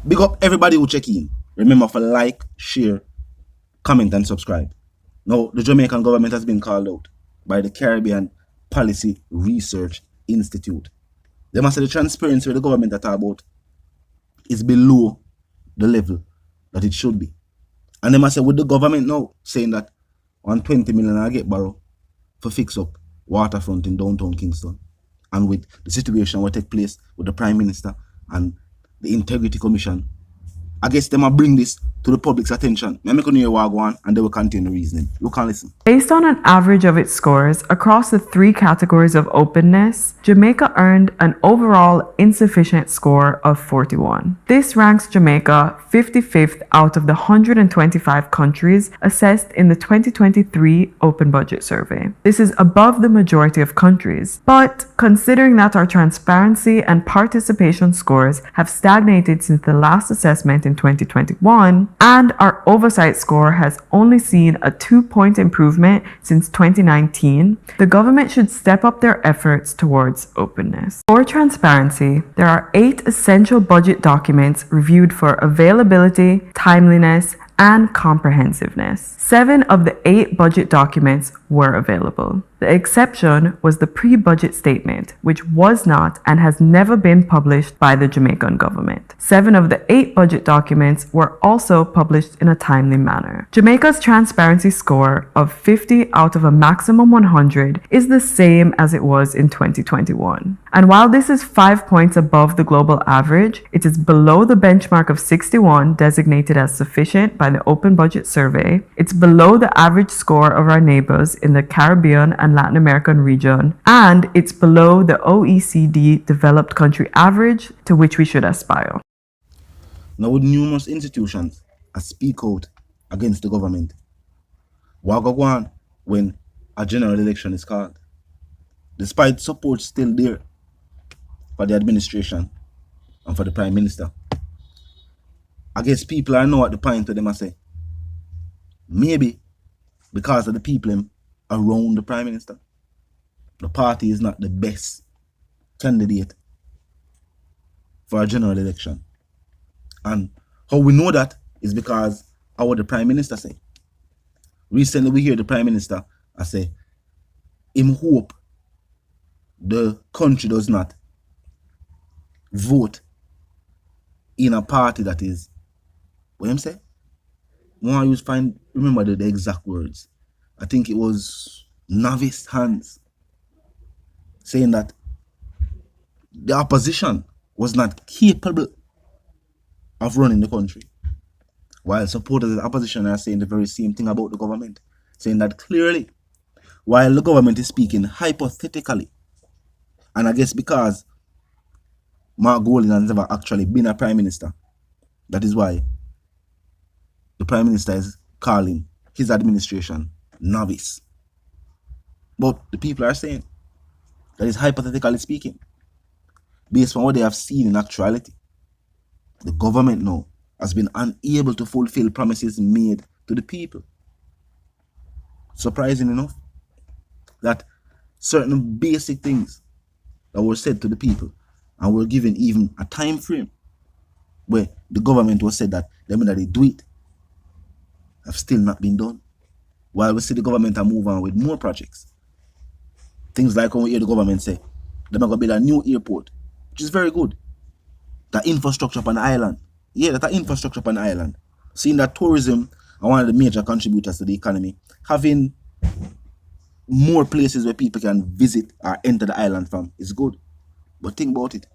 Big up everybody who check in. Remember for like, share, comment and subscribe. Now, the Jamaican government has been called out by the Caribbean Policy Research Institute. They must say the transparency of the government that are about is below the level that it should be. And they must say with the government now saying that on 20 million I get borrow for fix up waterfront in downtown Kingston. And with the situation will take place with the Prime Minister and the Integrity Commission, I guess they might bring this to the public's attention. I'm going to hear what I go on and they will continue the reasoning. You can listen. Based on an average of its scores across the three categories of openness, Jamaica earned an overall insufficient score of 41. This ranks Jamaica 55th out of the 125 countries assessed in the 2023 Open Budget Survey. This is above the majority of countries, but considering that our transparency and participation scores have stagnated since the last assessment in 2021, and our oversight score has only seen a 2-point improvement since 2019, the government should step up their efforts towards openness. For transparency, there are 8 essential budget documents reviewed for availability, timeliness, and comprehensiveness. 7 of the 8 budget documents were available. The exception was the pre-budget statement, which was not and has never been published by the Jamaican government. 7 of the 8 budget documents were also published in a timely manner. Jamaica's transparency score of 50 out of a maximum 100 is the same as it was in 2021. And while this is 5 points above the global average, it is below the benchmark of 61 designated as sufficient by the Open Budget Survey. It's below the average score of our neighbors in the Caribbean and Latin American region, and it's below the OECD developed country average to which we should aspire. Now, with numerous institutions that speak out against the government, what go on when a general election is called? Despite support still there for the administration and for the Prime Minister, I guess people are now at the point where they must say, maybe because of the people around the Prime Minister, the party is not the best candidate for a general election. And how we know that is because of what the Prime Minister say. Recently we hear the Prime Minister say, him hope the country does not vote in a party that is, what him say? Remember the exact words. I think it was novice hands saying that the opposition was not capable of running the country, while supporters of the opposition are saying the very same thing about the government, saying that clearly, while the government is speaking hypothetically, and I guess because Mark Golding has never actually been a Prime Minister, that is why the Prime Minister is calling his administration novice. But the people are saying that is hypothetically speaking, based on what they have seen in actuality. The government now has been unable to fulfill promises made to the people. Surprising enough, that certain basic things that were said to the people and were given even a time frame where the government was said that they do it, have still not been done. While we see the government are move on with more projects. Things like when we hear the government say they're going to build a new airport, which is very good. That infrastructure upon the island. Yeah, that infrastructure upon the island. Seeing that tourism are one of the major contributors to the economy. Having more places where people can visit or enter the island from is good. But think about it.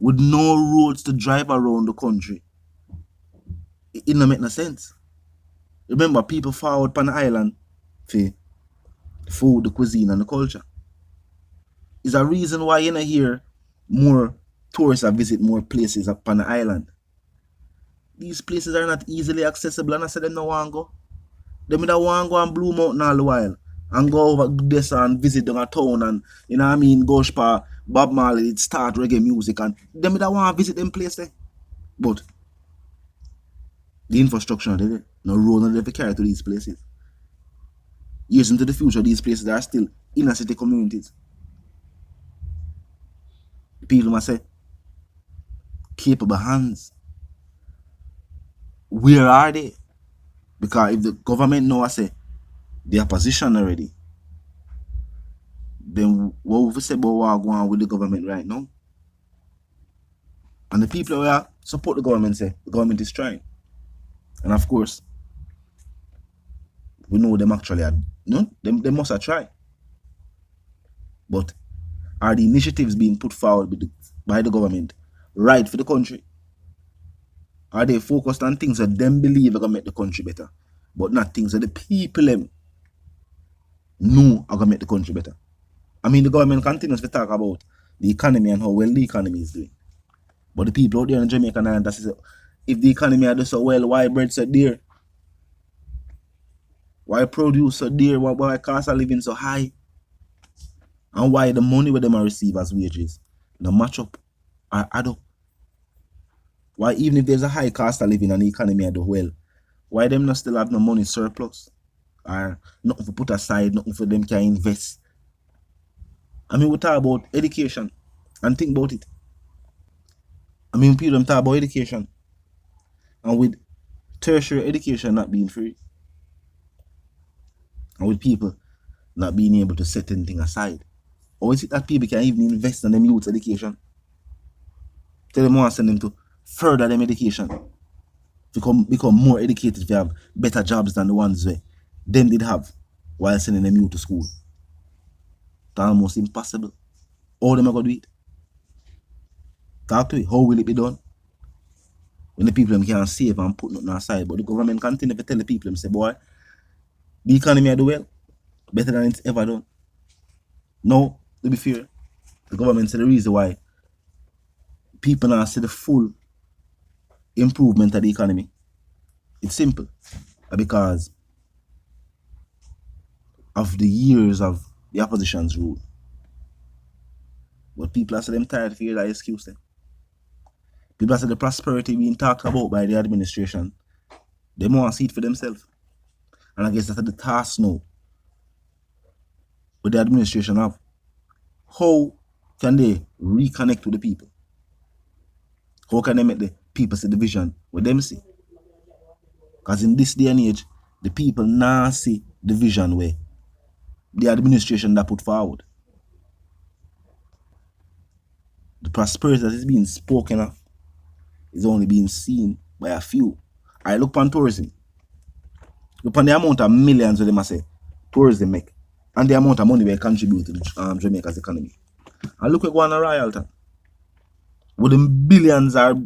With no roads to drive around the country, it don't make no sense. Remember, people forward upon the island for food, the cuisine, and the culture. Is a reason why you don't hear more tourists that visit more places upon the island. These places are not easily accessible, and I said them no want go. Them don't want to go and Blue Mountain all the while and go over this and visit down a town and, you know what I mean, go for Bob Marley, start reggae music, and them don't want to visit them places. But the infrastructure not there. No road not there to carry to these places. Years into the future, these places are still inner city communities. People must say, capable hands Where are they? Because if the government know I say the opposition already, then what would we say about what going on with the government right now? And the people who support the government say the government is trying. And of course, we know them actually are, they must have tried. But are the initiatives being put forward by the government right for the country? Are they focused on things that them believe are going to make the country better, but not things that the people them know are going to make the country better? I mean, the government continues to talk about the economy and how well the economy is doing. But the people out there in Jamaica and that says, if the economy are doing so well, why bread so dear? Why produce so dear? Why cost of living so high? And why the money where them are receive as wages the match up or add up? Why even if there's a high cost of living and the economy are do well, why them not still have no money surplus? Or nothing for put aside, nothing for them can invest? I mean, we talk about education and think about it. I mean, people talk about education, and with tertiary education not being free, and with people not being able to set anything aside, or is it that people can even invest in them youth education? Tell them want to send them to further them education, become more educated, if you have better jobs than the ones where them did have while sending them youth to school. It's almost impossible. How them are going to do it? Talk to me. How will it be done? When the people them can't save and put nothing aside, but the government continue to tell the people them say, boy, the economy do well, better than it's ever done. No, to be fair, the government said the reason why people now see the full improvement of the economy. It's simple. Because of the years of the opposition's rule. But people are saying them tired of hearing that excuse them. People are saying the prosperity being talked about by the administration, they want to see it for themselves. And I guess that's the task now with the administration have. How can they reconnect with the people? How can they make the people see the vision with them see? Because in this day and age, the people now see the vision where the administration that put forward. The prosperity that is being spoken of is only being seen by a few. I look on tourism. Look on the amount of millions of them I say tourism make, and the amount of money they contribute to the Jamaica's economy. And look at one on Royalton. With the billions are how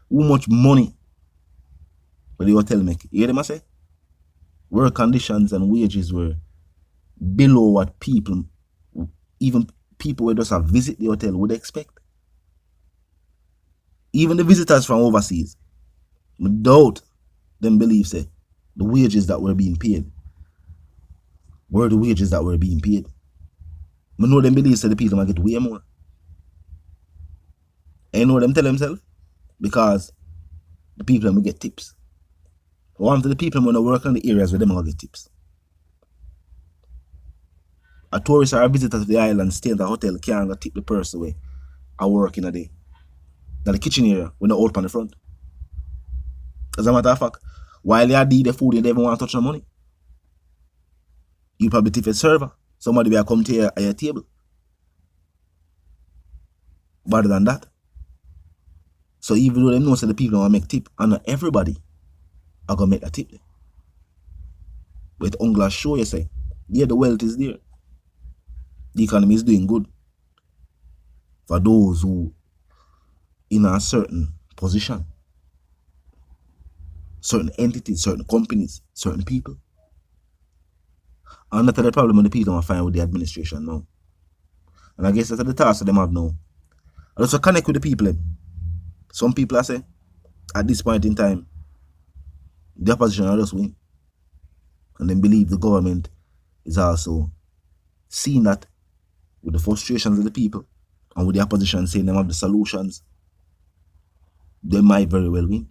much money but the hotel make. You hear them I say? Work conditions and wages were below what people, even people who just have visit the hotel would expect. Even the visitors from overseas, without them believe say the wages that were being paid were the wages that were being paid. I know them believe say the people might get way more. And you know them tell themselves? Because the people will get tips. One of the people when they work in the areas where them will get tips. A tourist or a visitor to the island stay in the hotel can't tip the person away I work in a day. Now the kitchen area when they open on the front. As a matter of fact, while they are doing the food, they never want to touch the money. You probably tip a server. Somebody will come to your table. Better than that. So even though they know that the people want to make tip, and not everybody are going to make a tip. But Ungla show you say, yeah, the wealth is there. The economy is doing good. For those who in a certain position, certain entities, certain companies, certain people. And that's the problem when the people don't find with the administration now. And I guess that's the task that them have now. And also connect with the people. Some people are say, at this point in time, the opposition will just win. And then believe the government is also seeing that with the frustrations of the people and with the opposition saying them have the solutions, they might very well win.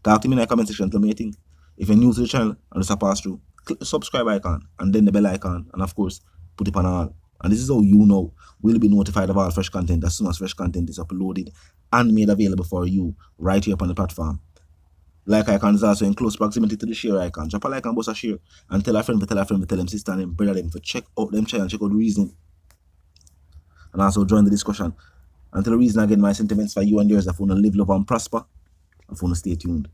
Talk to me in the comment section, tell me what you think. If you're new to the channel and just a pass through, click the subscribe icon and then the bell icon, and of course put it on all. And this is how you know we'll be notified of all fresh content as soon as fresh content is uploaded and made available for you right here upon the platform. Like icon is also in close proximity to the share icon. Drop a like and bust a share. And tell a friend, tell them sister and them brother them to check out them channel, check out the reason. And also join the discussion. And tell the reason again, my sentiments for you and yours, if you want to live, love and prosper, if you want to stay tuned.